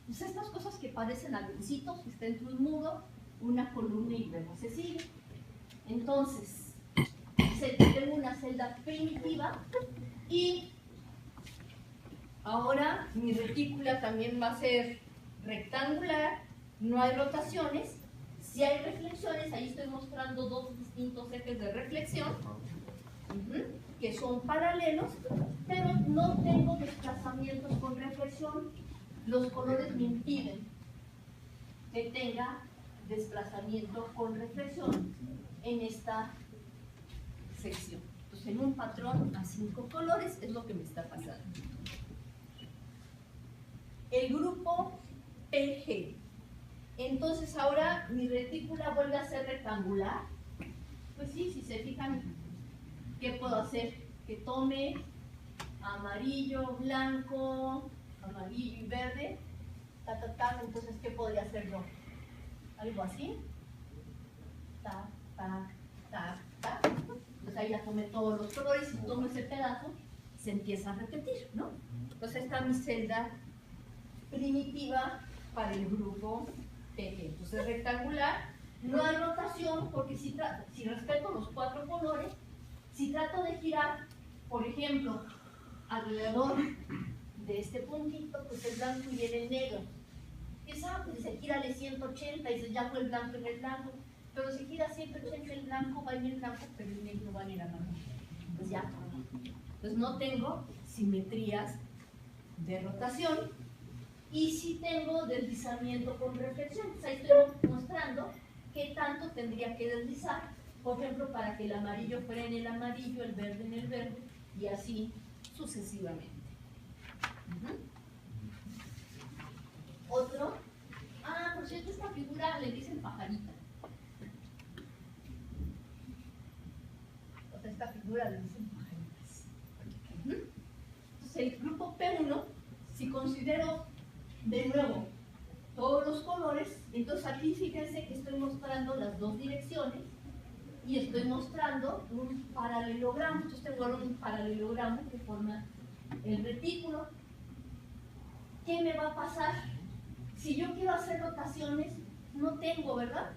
Pues estas cosas que parecen avioncitos, que está entre un muro, una columna y luego se sigue. Entonces, tengo una celda primitiva y ahora mi retícula también va a ser rectangular, no hay rotaciones. Si hay reflexiones, ahí estoy mostrando dos distintos ejes de reflexión, que son paralelos, pero no tengo desplazamientos con reflexión. Los colores me impiden que tenga desplazamiento con reflexión en esta sección. Entonces, en un patrón a 5 colores es lo que me está pasando. El grupo PG. Entonces ahora mi retícula vuelve a ser rectangular. Pues sí, si se fijan, ¿qué puedo hacer? Que tome amarillo, blanco, amarillo y verde. Entonces, ¿qué podría hacer yo? Algo así. Pues ahí ya tomé todos los colores y tomo ese pedazo, se empieza a repetir, ¿no? Entonces está mi celda primitiva para el grupo PG. Entonces rectangular, no hay rotación porque si respeto los 4 colores, si trato de girar, por ejemplo, alrededor de este puntito, pues el blanco y el negro. Pues se gira de 180 y se llama el blanco en el blanco. Pero si gira 180 el blanco va en el blanco, pero el negro va en el amarillo. Pues ya. Entonces no tengo simetrías de rotación. Y sí tengo deslizamiento con reflexión. Pues ahí estoy mostrando qué tanto tendría que deslizar, por ejemplo, para que el amarillo fuera en el amarillo, el verde en el verde, y así sucesivamente. Otro. Por cierto, esta figura le dicen pajarita. O sea, esta figura le dicen pajaritas. Entonces, el grupo P1, si considero de nuevo todos los colores, entonces aquí fíjense que estoy mostrando las dos direcciones y estoy mostrando un paralelogramo. Entonces tengo ahora un paralelogramo que forma el retículo. ¿Qué me va a pasar? Si yo quiero hacer rotaciones, no tengo, ¿verdad?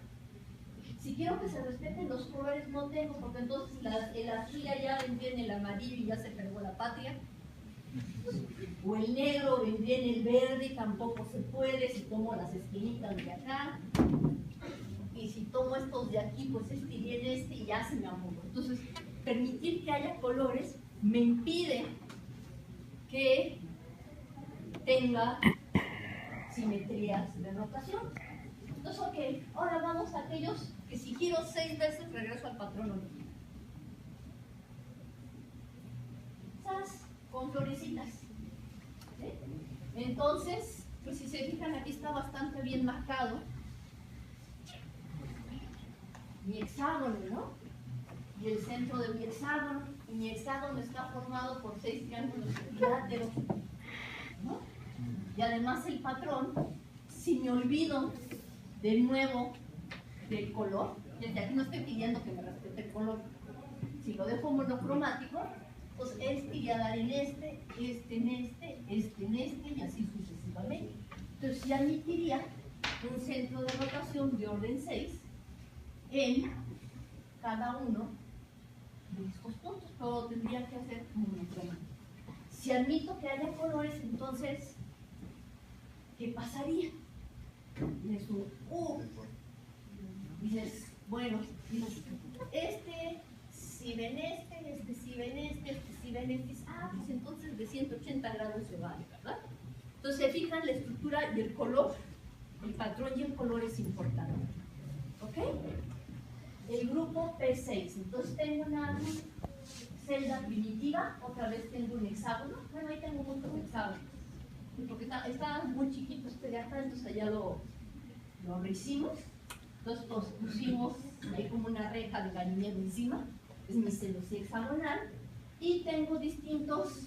Si quiero que se respeten los colores, no tengo, porque entonces el azul ya vendría en el amarillo y ya se pegó la patria. O el negro vendría en el verde y tampoco se puede si tomo las esquinitas de acá. Y si tomo estos de aquí, pues este iría en este y ya se me amoló. Entonces, permitir que haya colores me impide que tenga simetrías de rotación. Entonces, ok, ahora vamos a aquellos que si giro 6 veces regreso al patrón original. ¿Sabes? Con florecitas. ¿Sí? Entonces, pues si se fijan, aquí está bastante bien marcado mi hexágono, ¿no? Y el centro de mi hexágono. Y mi hexágono está formado por 6 triángulos equiláteros, ¿no? Y además el patrón, si me olvido de nuevo del color, desde aquí no estoy pidiendo que me respete el color, si lo dejo monocromático, pues este iría a dar en este en este y así sucesivamente. Entonces ya admitiría un centro de rotación de orden 6 en cada uno de estos puntos, pero tendría que hacer monocromático. Si admito que haya colores, entonces, ¿qué pasaría? Es un dices, bueno, si ven si ven si ven pues entonces de 180 grados se vale, ¿verdad? Entonces se fijan la estructura y el color, el patrón y el color es importante. ¿Ok? El grupo P6, entonces tengo una celda primitiva, otra vez tengo un hexágono. Bueno, ahí tengo un hexágono, porque está muy chiquito este de acá, entonces allá lo rehicimos. Entonces pues, pusimos ahí como una reja de gallinero encima, es mi celosía hexagonal, y tengo distintos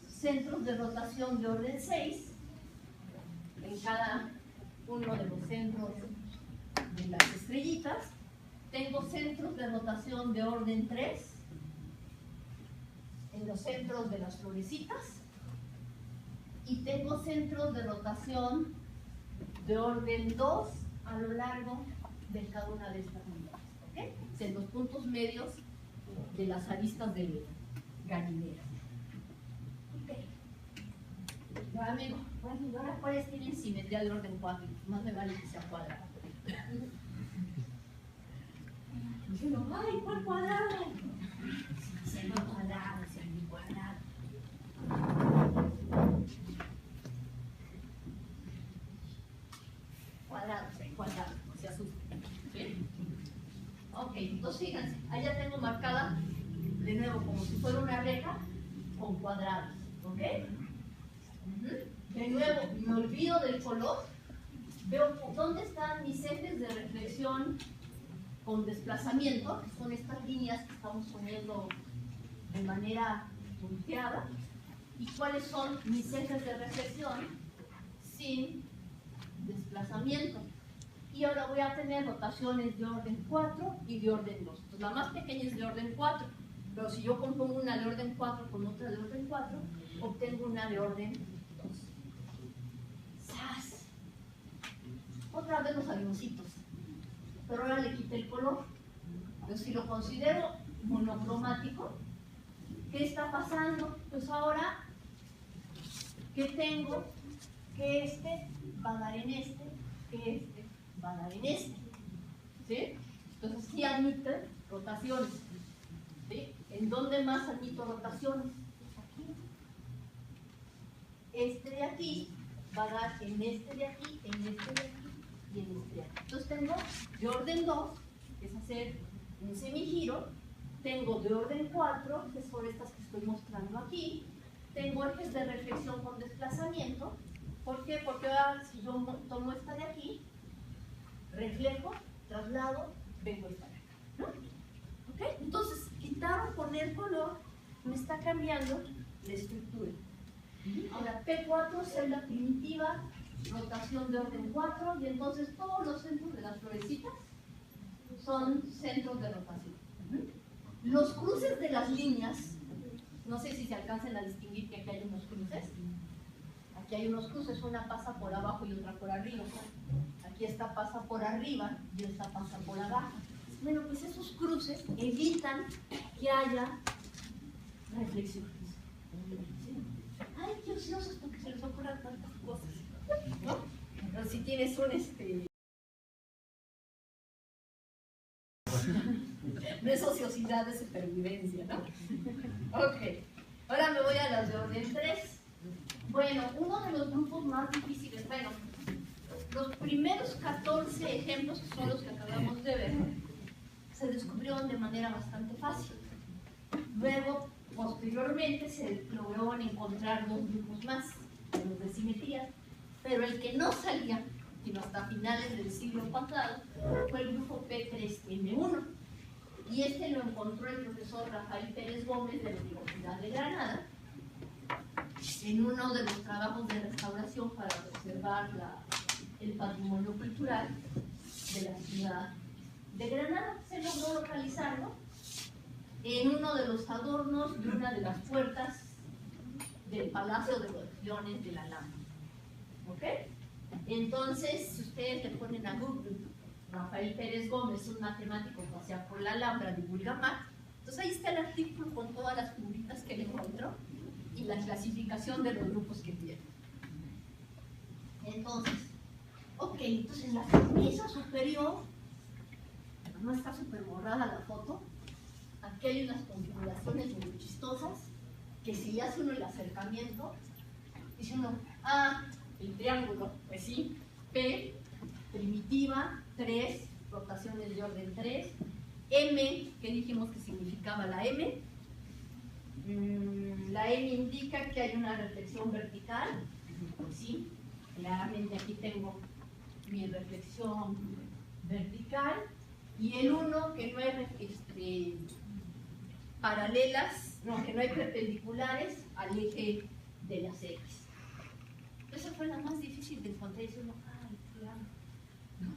centros de rotación de orden 6 en cada uno de los centros de las estrellitas. Tengo centros de rotación de orden 3 en los centros de las florecitas y tengo centros de rotación de orden 2 a lo largo de cada una de estas unidades, ¿ok? En los puntos medios de las aristas de gallinera. Ok. Ya, amigo, bueno, ahora cuáles tienen simetría de orden 4, más me vale que sea cuadrado. Diciendo, ay, ¿cuál cuadrado? Si hay cuadrado, si hay cuadrado. Cuadrado, no se asusten. ¿Sí? Ok, entonces fíjense, allá tengo marcada de nuevo como si fuera una reja con cuadrados. ¿Ok? De nuevo, me olvido del color. Veo dónde están mis ejes de reflexión con desplazamiento, que son estas líneas que estamos poniendo de manera punteada, y cuáles son mis ejes de reflexión sin desplazamiento. Y ahora voy a tener rotaciones de orden 4 y de orden 2. Entonces, la más pequeña es de orden 4, pero si yo compongo una de orden 4 con otra de orden 4, obtengo una de orden 2. ¡Sas! Otra vez los avioncitos, pero ahora le quité el color. Entonces, si lo considero monocromático, ¿qué está pasando? Pues ahora que tengo que este va a dar en este, que este va a dar en este. ¿Sí? Entonces sí admite rotaciones. ¿Sí? ¿En dónde más admito rotaciones? Aquí. Este de aquí va a dar en este de aquí, en este de aquí y en este de aquí. Entonces tengo de orden 2, que es hacer un semigiro. Tengo de orden 4, que son estas que estoy mostrando aquí. Tengo ejes de reflexión con desplazamiento. ¿Por qué? Porque ahora si yo tomo esta de aquí, reflejo, traslado, vengo esta de acá, ¿no? ¿Ok? Entonces, quitar o poner color me está cambiando la estructura. Ahora, P4 es la primitiva, rotación de orden 4, y entonces todos los centros de las florecitas son centros de rotación. Los cruces de las líneas, no sé si se alcanzan a distinguir que aquí hay unos cruces. Aquí hay unos cruces, una pasa por abajo y otra por arriba. Aquí esta pasa por arriba y esta pasa por abajo. Bueno, pues esos cruces evitan que haya reflexiones. ¿Sí? Ay, qué ociosos porque se les ocurran tantas cosas, ¿no? Pero si tienes un no es ociosidad, es supervivencia, ¿no? Ok, ahora me voy a las de orden 3. Bueno, uno de los grupos más difíciles, bueno, los primeros 14 ejemplos, que son los que acabamos de ver, se descubrieron de manera bastante fácil. Luego, posteriormente, se logró encontrar dos grupos más, los de simetría, pero el que no salía, sino hasta finales del siglo pasado, fue el grupo P3M1. Y este lo encontró el profesor Rafael Pérez Gómez de la Universidad de Granada, en uno de los trabajos de restauración para preservar el patrimonio cultural de la ciudad de Granada. Se logró localizarlo en uno de los adornos de una de las puertas del Palacio de los Leones de la Alhambra. ¿Ok? Entonces, si ustedes le ponen a Google Rafael Pérez Gómez, un matemático que pasea por la Alhambra, divulga más, entonces ahí está el artículo con todas las figuritas que le encontró y la clasificación de los grupos que tiene. Entonces, ok, entonces en la pieza superior, no está súper borrada la foto, aquí hay unas configuraciones muy chistosas, que si le hace uno el acercamiento, dice uno, ah, el triángulo, pues sí, P, primitiva, 3, rotaciones de orden 3, M, que dijimos que significaba la M. La M indica que hay una reflexión vertical, pues sí, claramente aquí tengo mi reflexión vertical, y el 1 que no hay paralelas, no, que no hay perpendiculares al eje de las X. Esa fue la más difícil de encontrar. Y dice uno, ay, claro. ¿No?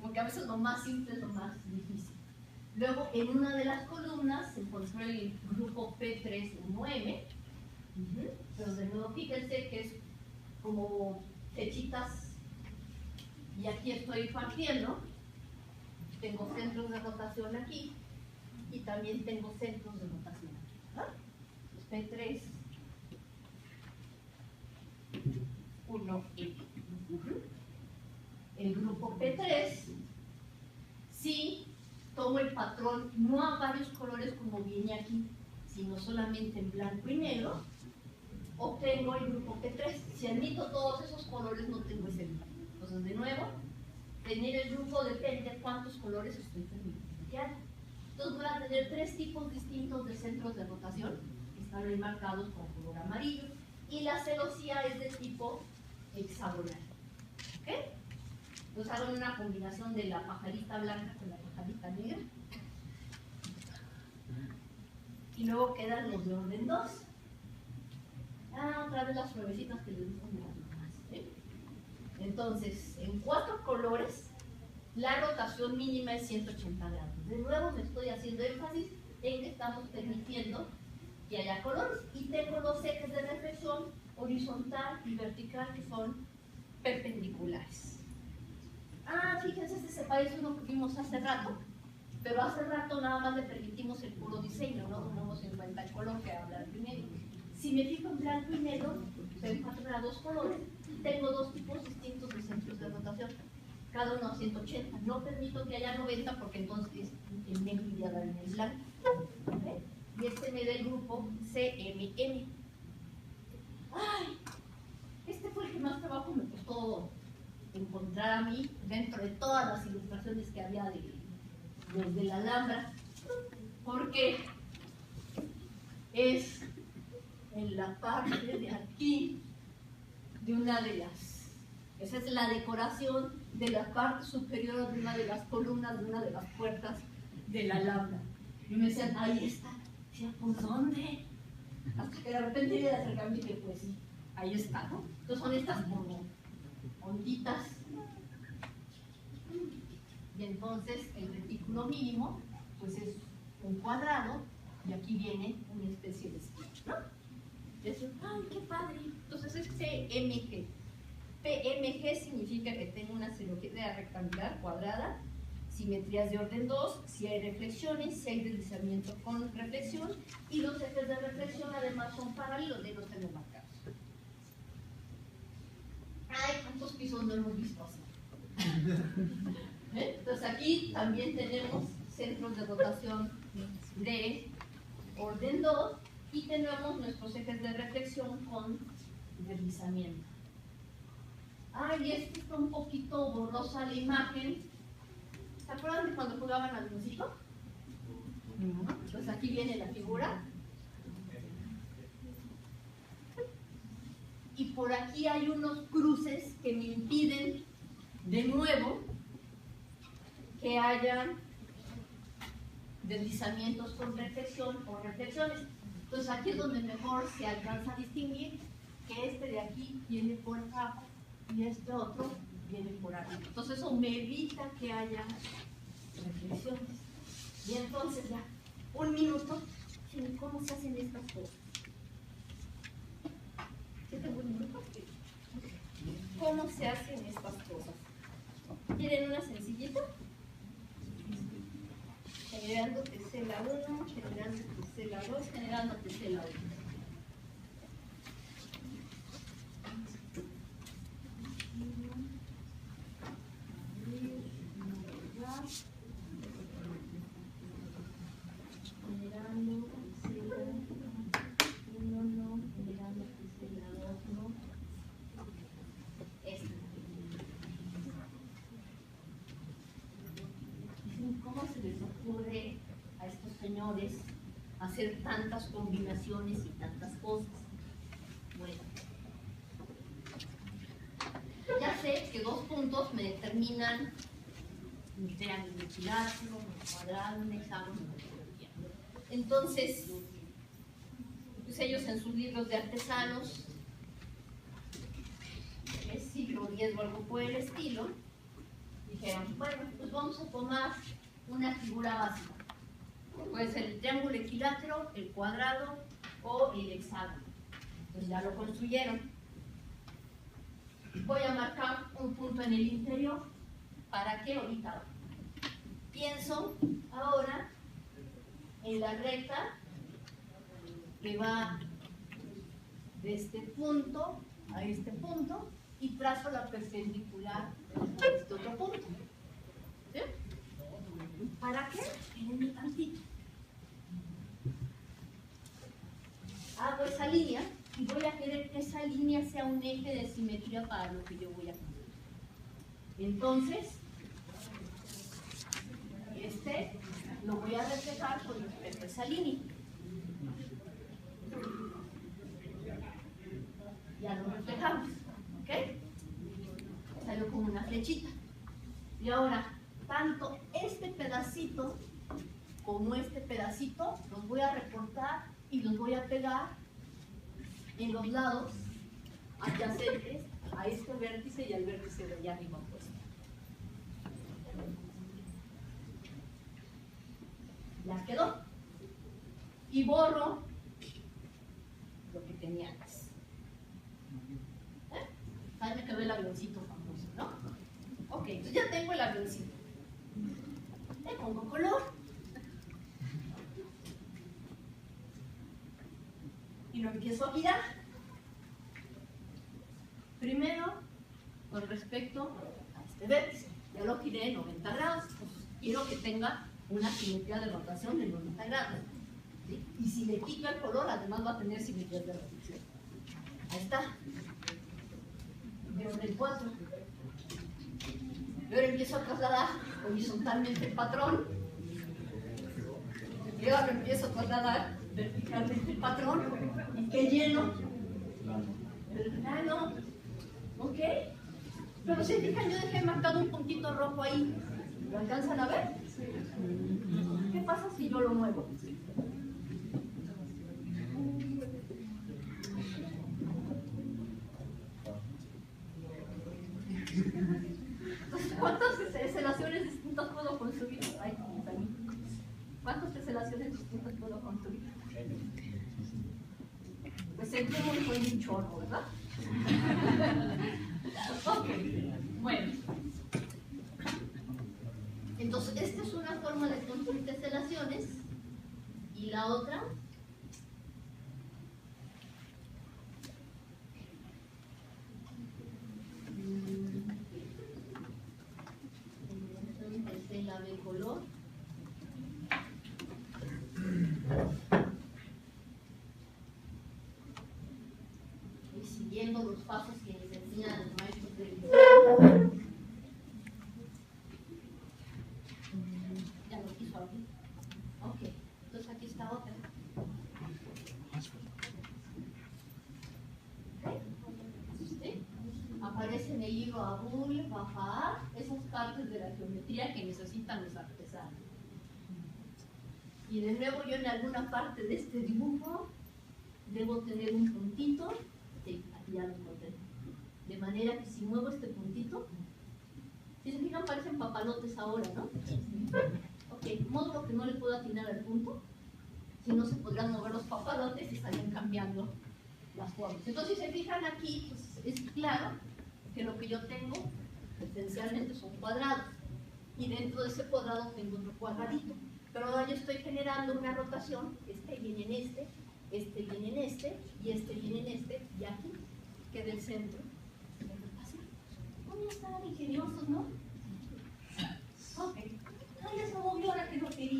Como que a veces lo más simple es lo más difícil. Luego, en una de las columnas se encontró el grupo P3-1M. Pero de nuevo, fíjense que es como flechitas. Y aquí estoy partiendo. Tengo centros de rotación aquí. Y también tengo centros de rotación aquí. ¿Ah? P3, 1M. El grupo P3, si tomo el patrón no a varios colores como viene aquí, sino solamente en blanco y negro, obtengo el grupo P3. Si admito todos esos colores, no tengo ese grupo. Entonces, de nuevo, tener el grupo depende de cuántos colores estoy permitiendo. Entonces, voy a tener 3 tipos distintos de centros de rotación, que están ahí marcados con color amarillo, y la celosía es de tipo hexagonal. ¿Ok? Entonces, hago una combinación de la pajarita blanca con la pajarita negra. Y luego quedan los de orden 2. Otra vez las florecitas que les gustan de las mamás. Entonces, en 4 colores, la rotación mínima es 180 grados. De nuevo, me estoy haciendo énfasis en que estamos permitiendo que haya colores. Y tengo los ejes de reflexión horizontal y vertical que son perpendiculares. Fíjense, este se parece a uno que vimos hace rato, pero hace rato nada más le permitimos el puro diseño, no tomamos en cuenta el color que era blanco y negro. Si me fijo en blanco y negro, se encuentran a 2 colores y tengo 2 tipos distintos de centros de rotación, cada uno a 180. No permito que haya 90 porque entonces el negro iría a dar en el blanco. ¿Okay? Y este me da el grupo CMM. ¡Ay! Este fue el que más trabajo me costó encontrar a mí dentro de todas las ilustraciones que había de la Alhambra, porque es en la parte de aquí de una de las, esa es la decoración de la parte superior de una de las columnas de una de las puertas de la Alhambra. Y me decían, ahí está. Y decía, ¿por dónde? Hasta que de repente le acercaba y dije, pues sí, ahí está, ¿no? Entonces son estas como onditas. Y entonces el retículo mínimo pues es un cuadrado y aquí viene una especie de esquina, ¿no? Eso, ¡ay, qué padre! Entonces es PMG. PMG significa que tengo una simetría rectangular cuadrada, simetrías de orden 2, si hay reflexiones, si hay deslizamiento con reflexión, y los ejes de reflexión además son paralelos, de los tengo marcados. ¡Ay, cuántos pisos no hemos visto así! Entonces aquí también tenemos centros de rotación de orden 2 y tenemos nuestros ejes de reflexión con deslizamiento. Ay, esto está un poquito borrosa la imagen. ¿Se acuerdan de cuando jugaban al musito? Pues aquí viene la figura. Y por aquí hay unos cruces que me impiden de nuevo que haya deslizamientos con reflexión o reflexiones. Entonces aquí es donde mejor se alcanza a distinguir que este de aquí viene por abajo y este otro viene por arriba. Entonces eso me evita que haya reflexiones. Y entonces ya, un minuto, ¿cómo se hacen estas cosas? ¿Sí tengo un minuto? ¿Cómo se hacen estas cosas? ¿Quieren una sencillita? Generando tesela 1, generando tesela 2, generando tesela 1. Generando tesela 1, no, generando tesela 2, no. Esta. ¿Cómo se les ocurre a estos señores hacer tantas combinaciones y tantas cosas? Bueno, ya sé sé que 2 puntos me determinan un triángulo equilátero, un cuadrado, un hexágono, una geometría. Entonces, pues ellos en sus libros de artesanos, es siglo X o algo por el estilo, dijeron, bueno, pues vamos a tomar una figura básica. Puede ser el triángulo equilátero, el cuadrado o el hexágono. Entonces ya lo construyeron. Voy a marcar un punto en el interior. ¿Para qué? Ahorita. Pienso ahora en la recta que va de este punto a este punto y trazo la perpendicular a este otro punto. ¿Sí? ¿Para qué? Espérenme tantito. Hago esa línea y voy a querer que esa línea sea un eje de simetría para lo que yo voy a construir. Entonces, este lo voy a reflejar con respecto a esa línea. Ya lo reflejamos, ¿ok? Salió como una flechita. Y ahora, tanto este pedacito como este pedacito los voy a recortar y los voy a pegar en los lados adyacentes a este vértice y al vértice de allá arriba opuesto. Ya quedó. Y borro lo que tenía antes. Ahí me quedó el avioncito famoso, ¿no? Ok, entonces ya tengo el avioncito. Le pongo color. Y lo empiezo a girar. Primero, con respecto a este vértice. Ya lo giré 90 grados. Pues quiero que tenga una simetría de rotación de 90 grados. ¿Sí? Y si le quito el color, además va a tener simetría de rotación. Ahí está. Veo el 4. Yo ahora empiezo a trasladar horizontalmente el patrón. Y ahora empiezo a trasladar verticalmente el patrón. ¿Y qué lleno? El plano. ¿Ok? Pero si fijan, yo dejé marcado un puntito rojo ahí. ¿Lo alcanzan a ver? ¿Qué pasa si yo lo muevo? Entonces, ¿cuántas teselaciones distintas puedo construir? Ay, ¿cuántas teselaciones distintas puedo construir? Pues el tiempo fue un chorro, ¿verdad? Ok, bueno. Entonces, esta es una forma de construir teselaciones. Y la otra, tesela de color. Y siguiendo los pasos que les enseñan los maestros de diseño. Ya lo quiso abrir. Ok, entonces aquí está otra. ¿Sí? Aparece en el libro Abul, Bajar, esas partes de la geometría que necesitan los artesanos. Y de nuevo yo en alguna parte de este dibujo debo tener un puntito. Sí, aquí ya lo encontré. De manera que si muevo este puntito, si se fijan parecen papalotes ahora, ¿no? Ok, modo que no le puedo atinar al punto, si no se podrían mover los papalotes y estarían cambiando las formas. Entonces si se fijan aquí, pues es claro que lo que yo tengo esencialmente son cuadrados. Y dentro de ese cuadrado tengo otro cuadradito. Pero ahora yo estoy generando una rotación, este viene en este viene en este, y este viene en este, y aquí queda el centro de rotación. ¿Cómo estaban ingeniosos, no? Ok. Ay, ya se movió ahora que no quería.